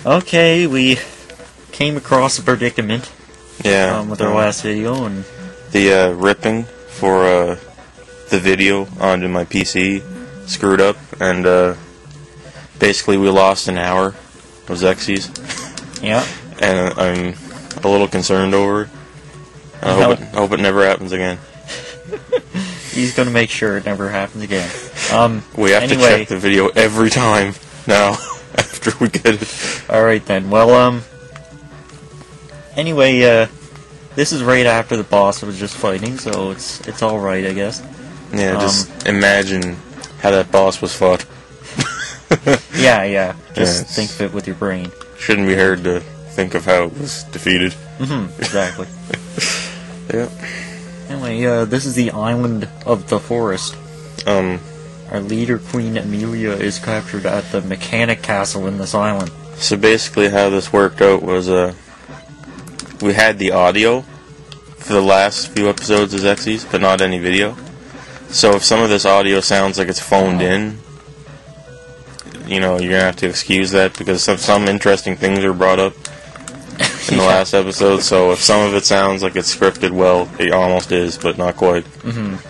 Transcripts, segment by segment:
Okay, we came across a predicament. Yeah. With our last video, and the ripping for the video onto my PC screwed up, and basically we lost an hour of Xexyz. yeah. And I'm a little concerned over it. I hope it never happens again. He's gonna make sure it never happens again. We have to check the video every time now after we get it. Alright then, well, anyway, this is right after the boss was just fighting, so it's alright, I guess. Yeah, just imagine how that boss was fought. yeah, just think of it with your brain. Shouldn't be hard to think of how it was defeated. Exactly. Yeah. Anyway, this is the island of the forest. Our leader, Queen Amelia, is captured at the mechanic castle in this island. So basically how this worked out was, we had the audio for the last few episodes of Xexyz, but not any video. So if some of this audio sounds like it's phoned in, you know, you're gonna have to excuse that, because some interesting things are brought up in the last episode. So if some of it sounds like it's scripted, well, it almost is, but not quite.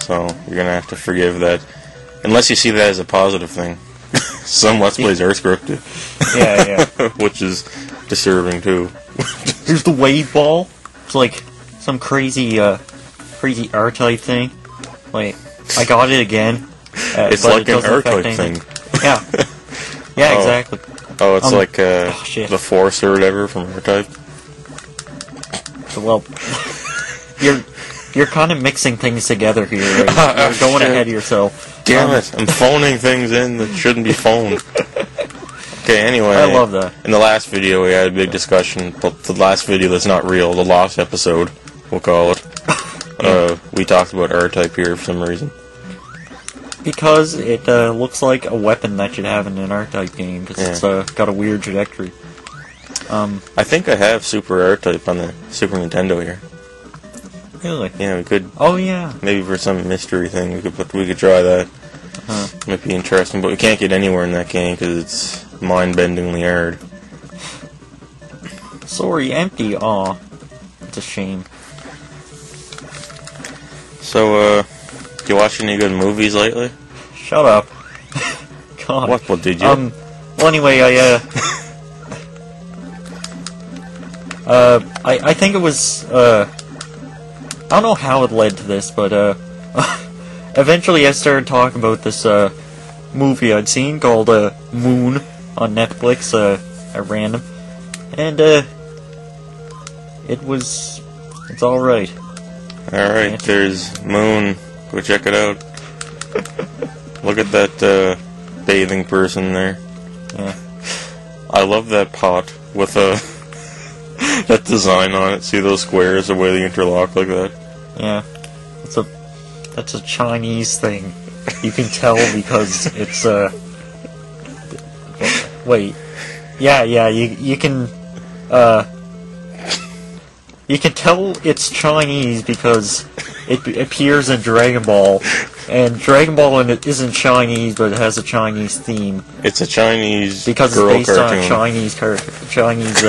So you're gonna have to forgive that, unless you see that as a positive thing. Some Let's Plays are scripted. Yeah. Which is disturbing too. Here's the wave ball. It's like some crazy R-type thing. Wait, I got it again. It's like an R-type thing. Yeah. Yeah, exactly. Oh, it's like the Force or whatever from R-type. Well, you're kind of mixing things together here. Right? You're going ahead of yourself. Damn it! I'm phoning things in that shouldn't be phoned. Okay, anyway. I love that. In the last video, we had a big discussion. But the last video that's not real, the lost episode, we'll call it. We talked about R-type here for some reason. Because it looks like a weapon that you'd have in an R-type game, because it's got a weird trajectory. I think I have Super R-type on the Super Nintendo here. Really? Yeah, we could. Oh yeah. Maybe for some mystery thing, we could try that. Might be interesting, but we can't get anywhere in that game because it's mind-bendingly hard. Sorry, empty. Aw, it's a shame. So, you watch any good movies lately? Shut up. God. What did you? Well, anyway, I think it was, I don't know how it led to this, but, eventually I started talking about this, movie I'd seen called, Moon on Netflix, at random, and, it's alright. Alright, there's Moon. Go check it out. Look at that, bathing person there. Yeah. I love that pot with that design on it. See those squares, the way they interlock like that? Yeah. That's a Chinese thing. You can tell because it's, wait. Yeah, you can, you can tell it's Chinese because it appears in Dragon Ball, and Dragon Ball isn't Chinese, but it has a Chinese theme. It's a Chinese because girl it's based cartoon. on a Chinese,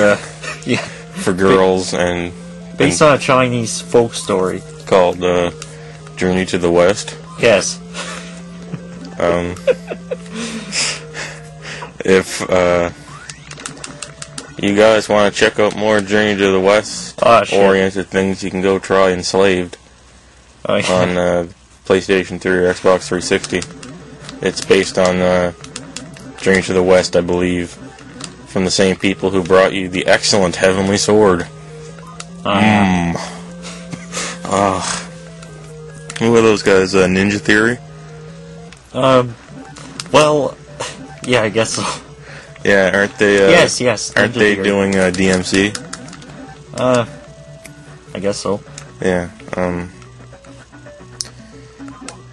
yeah. For girls and... Based on a Chinese folk story. Called, Journey to the West. Yes. If, you guys want to check out more Journey to the West oriented things, you can go try Enslaved on PlayStation 3 or Xbox 360. It's based on Journey to the West, I believe, from the same people who brought you the excellent Heavenly Sword. Who are those guys? Ninja Theory? Well, yeah, I guess so. Yeah, aren't they? Yes. Aren't they doing DMC? I guess so. Yeah.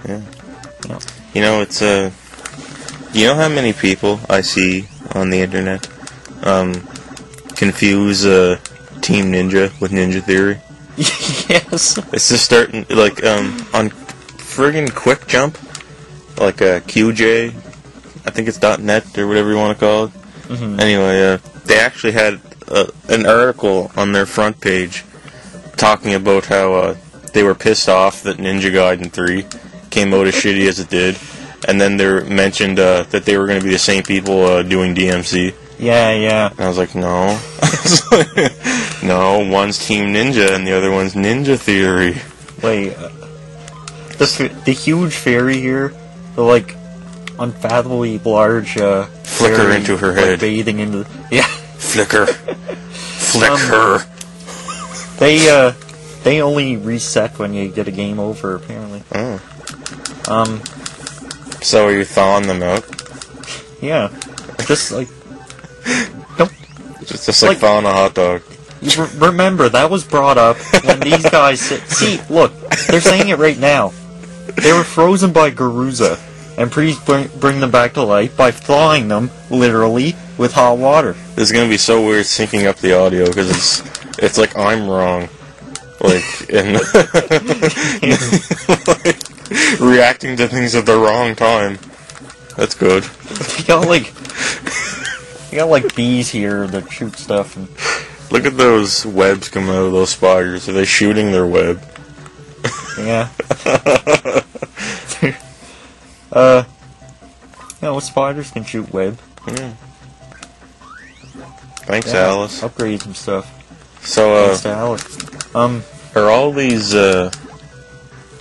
Yeah. You know, it's you know how many people I see on the internet confuse Team Ninja with Ninja Theory? Yes. It's just starting like on friggin' Quick Jump, like QJ, I think it's .net or whatever you want to call it. Anyway, they actually had an article on their front page talking about how they were pissed off that Ninja Gaiden 3 came out as shitty as it did, and then they mentioned that they were going to be the same people doing DMC. Yeah, yeah. And I was like, no. No, one's Team Ninja and the other one's Ninja Theory. Wait, the huge fairy here, the, like, unfathomably large, flicker fairy, into her like, head. bathing into yeah. Flicker. Flicker. They only reset when you get a game over, apparently. Oh. So are you thawing them out? Yeah. Just, like... Nope. Just like thawing a hot dog. Remember, that was brought up when these guys said... See, look, they're saying it right now. They were frozen by Garuza, and please bring them back to life by thawing them, literally, with hot water. This is gonna be so weird syncing up the audio, because it's like I'm wrong. Like, and like, reacting to things at the wrong time. That's good. You got like bees here that shoot stuff. And look at those webs coming out of those spiders. Are they shooting their web? Yeah. Spiders can shoot web. Yeah. Thanks, Alice. Upgrade some stuff. So, thanks to Alice. Are all these,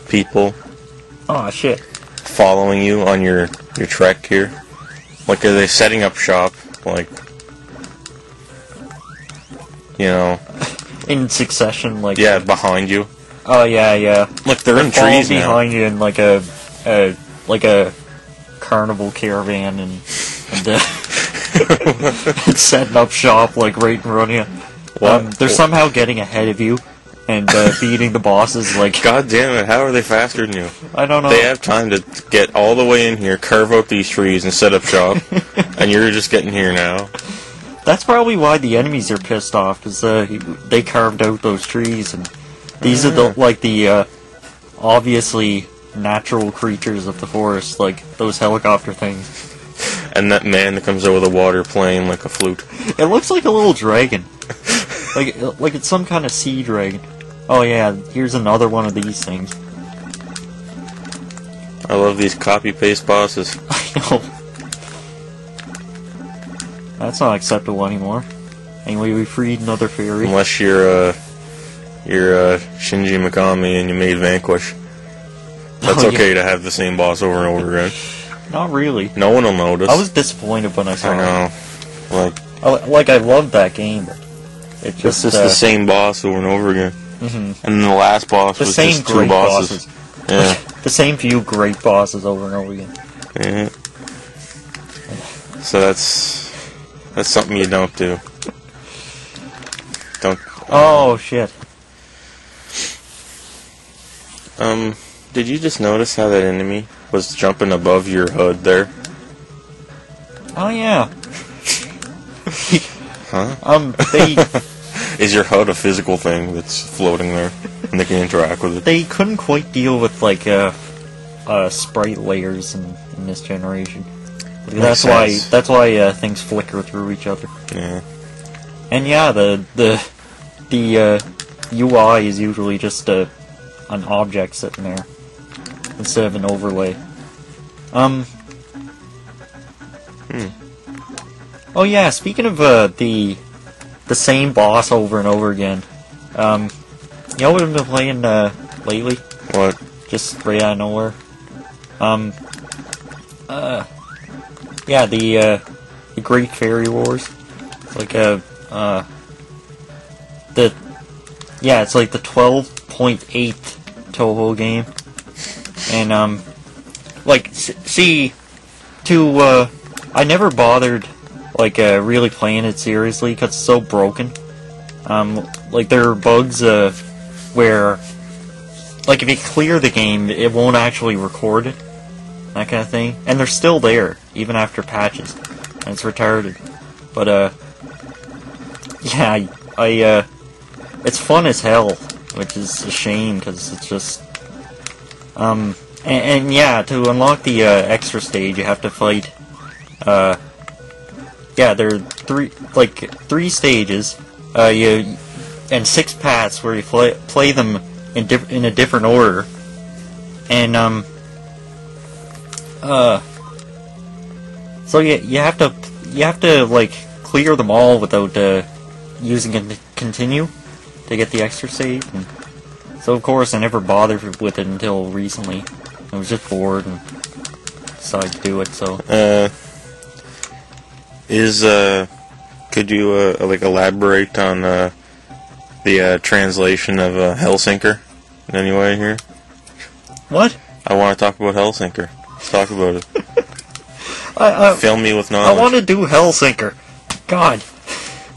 people... Oh, shit. Following you on your trek here? Like, are they setting up shop? Like, you know... In succession, like... Yeah, behind you. Oh, yeah, yeah. Look, they're in trees now. Behind you in like a carnival caravan and setting up shop like right in front of you. They're somehow getting ahead of you and beating the bosses like... God damn it, how are they faster than you? I don't know. They have time to get all the way in here, carve out these trees, and set up shop, and you're just getting here now. That's probably why the enemies are pissed off, because they carved out those trees, and these are the obviously natural creatures of the forest, like those helicopter things. And that man that comes out with a water playing like a flute. It looks like a little dragon. like it's some kind of sea dragon. Oh yeah, here's another one of these things. I love these copy-paste bosses. I know. That's not acceptable anymore. Anyway, we freed another fairy. Unless you're Shinji Mikami and you made Vanquish. That's okay to have the same boss over and over again. Not really. No one will notice. I was disappointed when I saw it. I know. I loved that game, but it's just the same boss over and over again. Mm-hmm. And the last boss was just two bosses. Yeah. The same few great bosses over and over again. Yeah. So that's something you don't do. Don't. Oh shit. Did you just notice how that enemy was jumping above your hood there? Oh yeah. Huh? Is your HUD a physical thing that's floating there, and they can interact with it? They couldn't quite deal with like sprite layers in this generation. That's why things flicker through each other. Yeah. And yeah, the UI is usually just an object sitting there instead of an overlay. Oh yeah, speaking of the same boss over and over again, you know what I've been playing lately? What? Just right out of nowhere. Yeah, the Great Fairy Wars. It's like it's like the 12.8 Toho game, and I never bothered really playing it seriously because it's so broken. There are bugs where if you clear the game, it won't actually record it, that kind of thing, and they're still there even after patches, and it's retarded. But yeah, it's fun as hell, which is a shame because it's just and yeah, to unlock the extra stage, you have to fight yeah, there are three stages, and 6 paths where you play them in a different order, and so you have to like clear them all without using a continue to get the extra save. And so of course I never bothered with it until recently. I was just bored and decided to do it. So could you like elaborate on the translation of Hellsinker in any way here? What? I want to talk about Hellsinker. Let's talk about it. Fill me with knowledge. I want to do Hellsinker. God.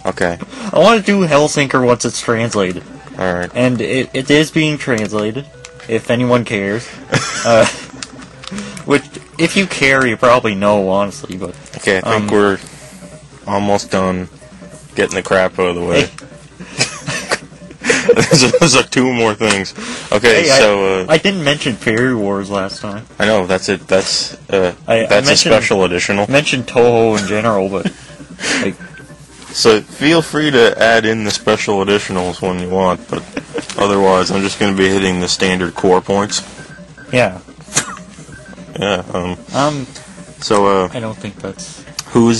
Okay. I want to do Hellsinker once it's translated. Alright. And it is being translated, if anyone cares. Which, if you care, you probably know, honestly, but... Okay, I think we're almost done getting the crap out of the way. There's like 2 more things. Okay, hey, so... I didn't mention Fairy Wars last time. I know, that's it. That's I a special additional. I mentioned Toho in general, but... like, so feel free to add in the special additionals when you want, but otherwise I'm just going to be hitting the standard core points. yeah. Yeah, so, I don't think that's... who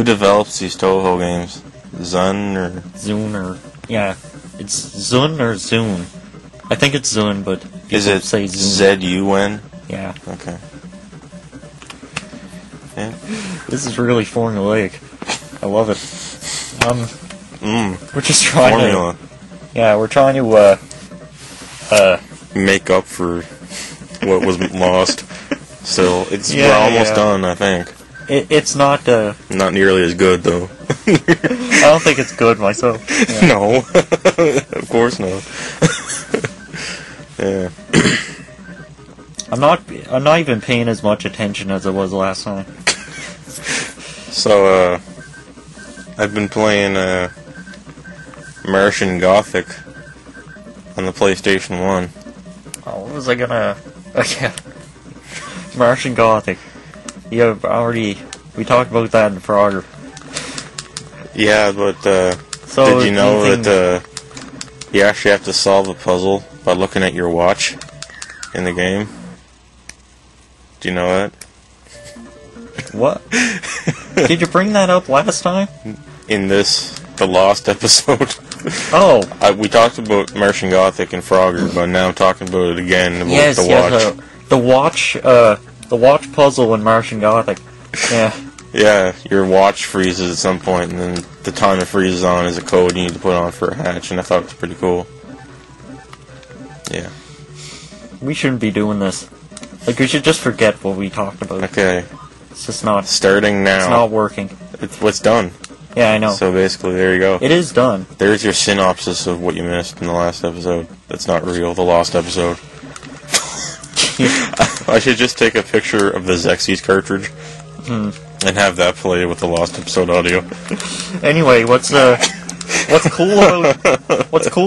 develops these Toho games? Zun or... Zune or... yeah. It's Zun or Zune. I think it's Zune, but people is it say Zune. Z-U-N? Yeah. Okay. Yeah. This is really formulaic. I love it. We're just trying Formula. Yeah, we're trying to, make up for what was lost. Still, we're almost done, I think. It's not, Not nearly as good, though. I don't think it's good myself. Yeah. No. Of course not. Yeah. I'm not even paying as much attention as I was last time. So, I've been playing, Martian Gothic on the PlayStation 1. Oh, what was I gonna... yeah. Martian Gothic. Yeah, we talked about that in Frogger. Yeah, but, so did you know that, you actually have to solve a puzzle by looking at your watch in the game? Do you know that? What? Did you bring that up last time? In the Lost episode. Oh. We talked about Martian Gothic and Frogger, but now I'm talking about it again, about the watch. The watch puzzle in Martian Gothic. Yeah. Yeah, your watch freezes at some point, and then the time it freezes on is a code you need to put on for a hatch, and I thought it was pretty cool. Yeah. We shouldn't be doing this. Like, we should just forget what we talked about. Okay. It's just not... starting now. It's not working. It's done. Yeah, I know. So basically, there you go. It is done. There's your synopsis of what you missed in the last episode. That's not real, the lost episode. I should just take a picture of the Xexyz cartridge and have that play with the lost episode audio. Anyway, what's cool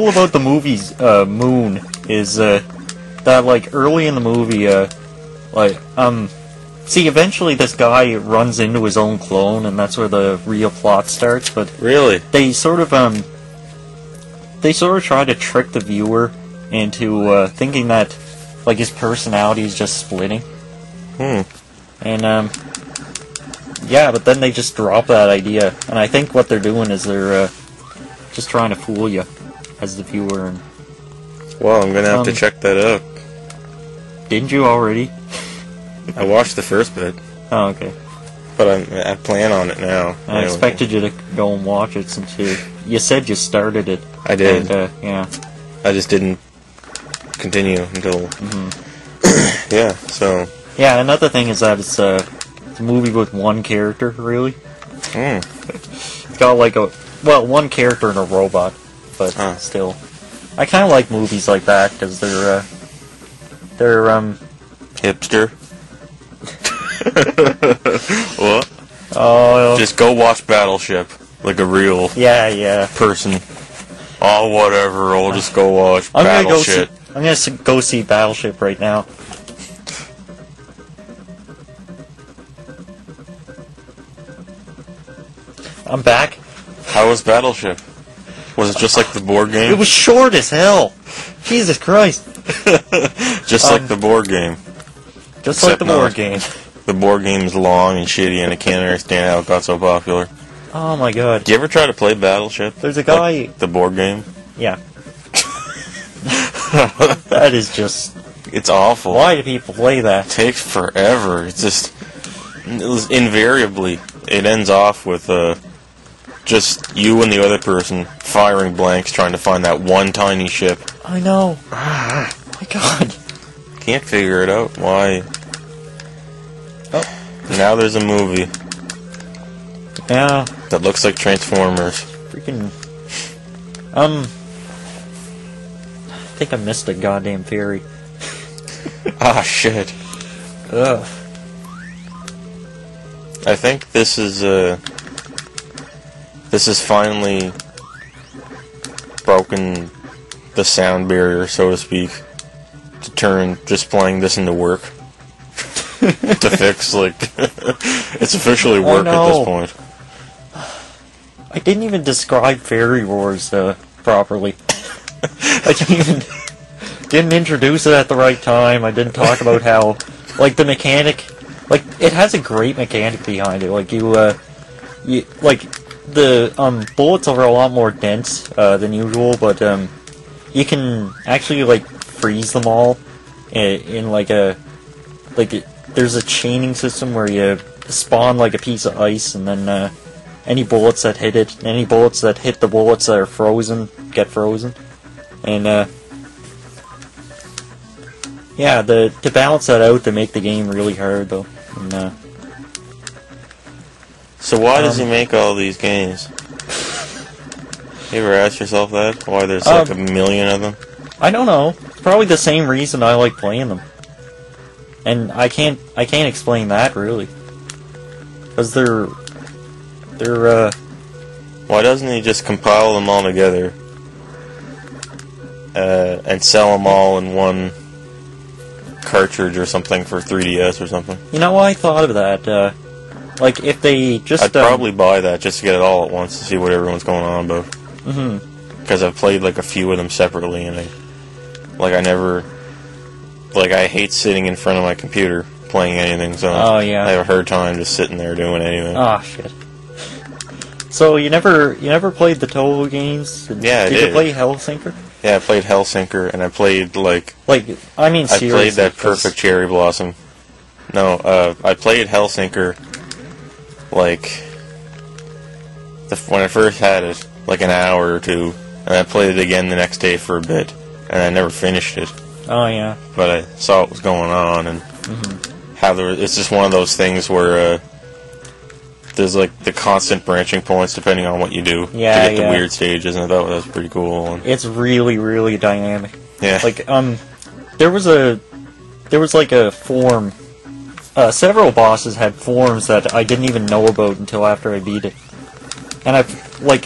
about the movie's Moon is that like early in the movie see, eventually this guy runs into his own clone, and that's where the real plot starts. But really, they sort of try to trick the viewer into thinking that like his personality is just splitting. And yeah, but then they just drop that idea, and I think what they're doing is they're just trying to fool you as the viewer. And well, I'm gonna have to check that out. Didn't you already? I watched the first bit. Oh, okay. But I plan on it now. I expected you to go and watch it since you said you started it. I did. And, yeah. I just didn't continue until... yeah, so... Yeah, another thing is that it's a movie with one character, really. It's got like one character and a robot, but still. I kind of like movies like that, because they're hipster. What? Oh, just go watch Battleship like a real person. Oh, whatever. I'll just go watch Battleship. I'm gonna go see Battleship right now. I'm back. How was Battleship? Was it just like the board game? It was short as hell. Jesus Christ. Just like the board game. Just like the board game. The board game is long and shitty, and I can't understand how it got so popular. Oh my god. Do you ever try to play Battleship? There's a guy... Like the board game? Yeah. That is just... It's awful. Why do people play that? It takes forever. It's just... Invariably, it ends off with just you and the other person firing blanks trying to find that one tiny ship. I know. Oh my god. Can't figure it out. Why? Oh. Now there's a movie. Yeah. That looks like Transformers. Freaking... I think I missed a goddamn fairy. Ah, shit. Ugh. I think this is finally broken the sound barrier, so to speak, to turn just playing this into work. To fix, like, it's officially work at this point. I didn't even describe Fairy Wars properly. I didn't introduce it at the right time. I didn't talk about how, like, the mechanic, like, it has a great mechanic behind it. Like, like, the bullets are a lot more dense than usual, but you can actually, like, freeze them all in like a, there's a chaining system where you spawn like a piece of ice, and then any bullets that hit it, any bullets that hit the bullets that are frozen get frozen, and yeah, to balance that out, to make the game really hard though. And, so why does he make all these games? You ever ask yourself that? Why there's like a million of them? I don't know. Probably the same reason I like playing them. And I can't explain that really. Because they're why doesn't he just compile them all together and sell them all in one cartridge or something for 3DS or something? You know, I thought of that. Like, if they just... I'd probably buy that just to get it all at once to see what everyone's going on about. Mm-hmm. Because I've played, like, a few of them separately, and I never... Like, I hate sitting in front of my computer playing anything, so oh, yeah. I have a hard time just sitting there doing anything. Ah, shit. So, you never played the Toho games? Yeah, I did. Did you play Hellsinker? Yeah, I played Hellsinker, and I played, like... I mean, seriously. I played that Perfect Cherry Blossom. No, I played Hellsinker, like, when I first had it, like an hour or two, and I played it again the next day for a bit, and I never finished it. Oh, yeah. But I saw what was going on, and how it's just one of those things where there's, like, the constant branching points depending on what you do to get the weird stages, and I thought that was pretty cool. And it's really, really dynamic. Yeah. Like, there was like a form. Several bosses had forms that I didn't even know about until after I beat it. And I've, like,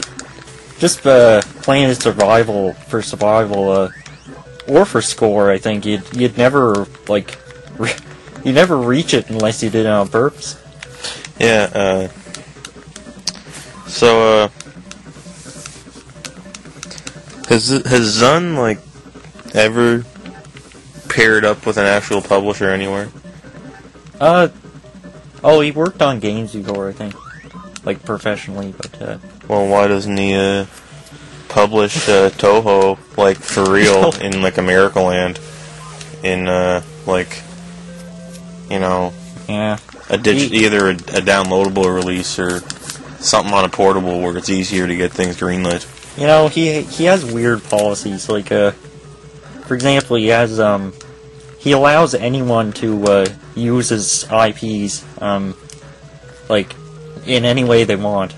just playing as survival, or for score, I think, you'd never, like, you never reach it unless you did it on purpose. Yeah, so, has Zun, like, ever paired up with an actual publisher anywhere? Oh, he worked on games before, I think. Like, professionally, but, Well, why doesn't he, publish, Toho, like, for real, in, like, Americaland? In, like, you know... Yeah. Either a downloadable release or something on a portable where it's easier to get things greenlit. You know, he has weird policies, like, for example, he has, he allows anyone to, use his IPs, like, in any way they want.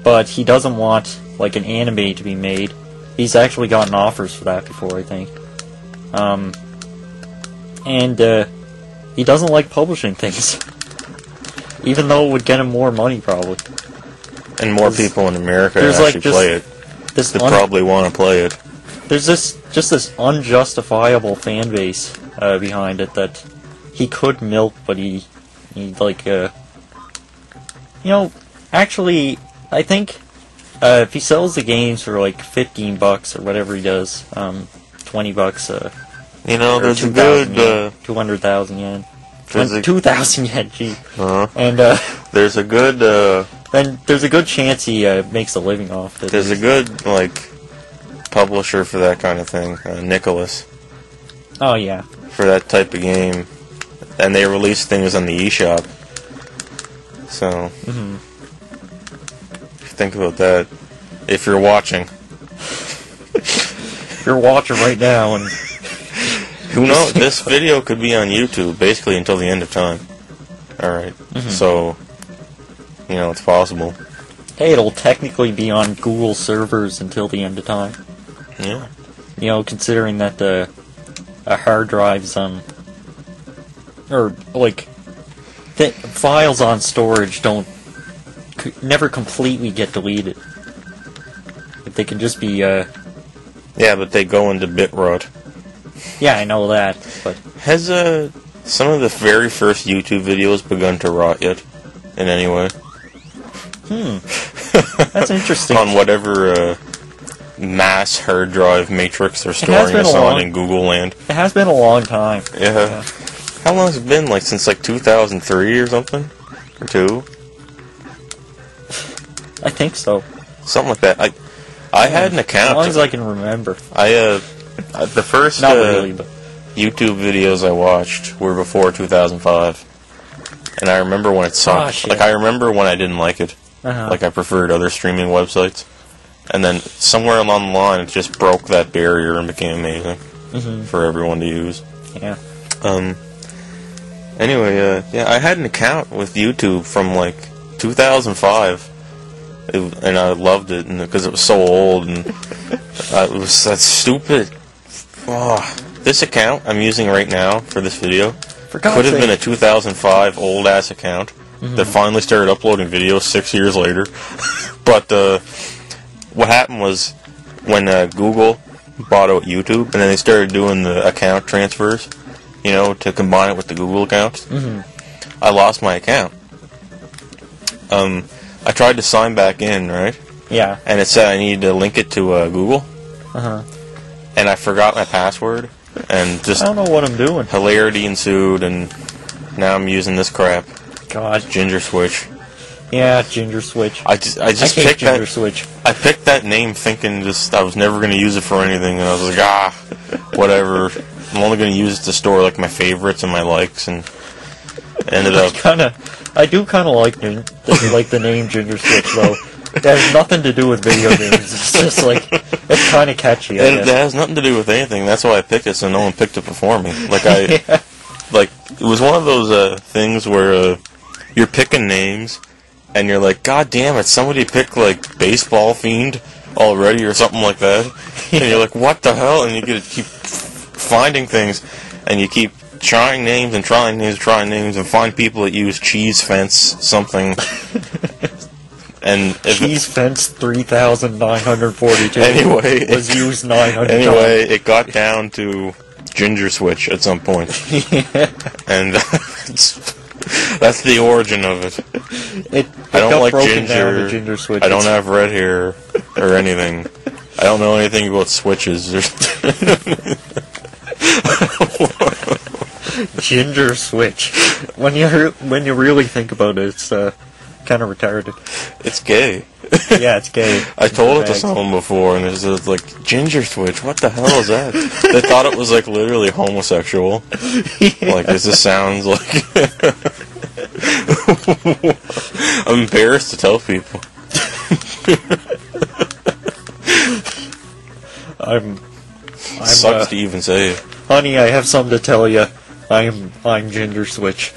But he doesn't want, like, an anime to be made. He's actually gotten offers for that before, I think. And, he doesn't like publishing things. Even though it would get him more money, probably. And more people in America actually play it. They probably want to play it. There's just this unjustifiable fan base behind it that he could milk, but he like You know, actually, I think if he sells the games for like $15 or whatever he does, $20, You know, there's a good 200,000 yen. There's 2,000 yen, gee. And there's a good then there's a good chance he makes a living off it. there's a good publisher for that kind of thing, Nicholas, Oh yeah. for that type of game, and they release things on the eShop. So, think about that. If you're watching, If you're watching right now, and who knows? This video could be on YouTube basically until the end of time. All right, so you know it's possible. hey, it'll technically be on Google servers until the end of time. Yeah. You know, considering that a hard drive's or like files on storage never completely get deleted. If they can just be Yeah, but they go into bit rot. yeah, I know that, but Has some of the very first YouTube videos begun to rot yet? In any way? that's interesting. On whatever mass hard drive matrix they're storing us on in Google land. It has been a long time. Yeah. How long has it been? Like since 2003 or something? Or 2? I think so. Something like that. I had an account. As long as I can remember. The first Not really, but YouTube videos I watched were before 2005. And I remember when it sucked. shit. I remember when I didn't like it. Uh-huh. I preferred other streaming websites. And then somewhere along the line, it just broke that barrier and became amazing for everyone to use. Yeah. Anyway, yeah, I had an account with YouTube from 2005, and I loved it because it was so old, and it was that stupid. Oh, this account I'm using right now for this video could have been a 2005 old ass account that finally started uploading videos 6 years later. But what happened was when Google bought out YouTube, and then they started doing the account transfers, you know, to combine it with the Google account. I lost my account. I tried to sign back in, right? Yeah. And it said I needed to link it to Google. And I forgot my password, and just I don't know what I'm doing. hilarity ensued, and now I'm using this crap. God. Ginger Switch. Yeah, Ginger Switch. I just hate picked Ginger that. Switch. I picked that name thinking I was never going to use it for anything, and I was like, whatever. I'm only going to use it to store my favorites and my likes, and ended up. I do kind of like the name Ginger Switch though. It has nothing to do with video games. It's just it's kind of catchy. It has nothing to do with anything. That's why I picked it, so no one picked it before me. It was one of those things where you're picking names, and you're like, God damn it, somebody picked Baseball Fiend already or something like that, and you're like, what the hell? And you get to keep finding things, and you keep trying names and trying names, and find people that use Cheese Fence something. And Cheese Fence 3,942 anyway, was used 900 Anyway, times. it got down to Ginger Switch at some point. And that's the origin of it. I don't like ginger. Switch. I don't have red hair or anything. I don't know anything about switches. Ginger Switch. When you really think about it, it's kind of retarded. It's gay. Yeah, it's gay. I told it to someone before, and it was Ginger Switch. What the hell is that? They thought it was literally homosexual. Yeah. This sounds I'm embarrassed to tell people. Sucks to even say it. Honey, I have something to tell you. I'm Ginger Switch.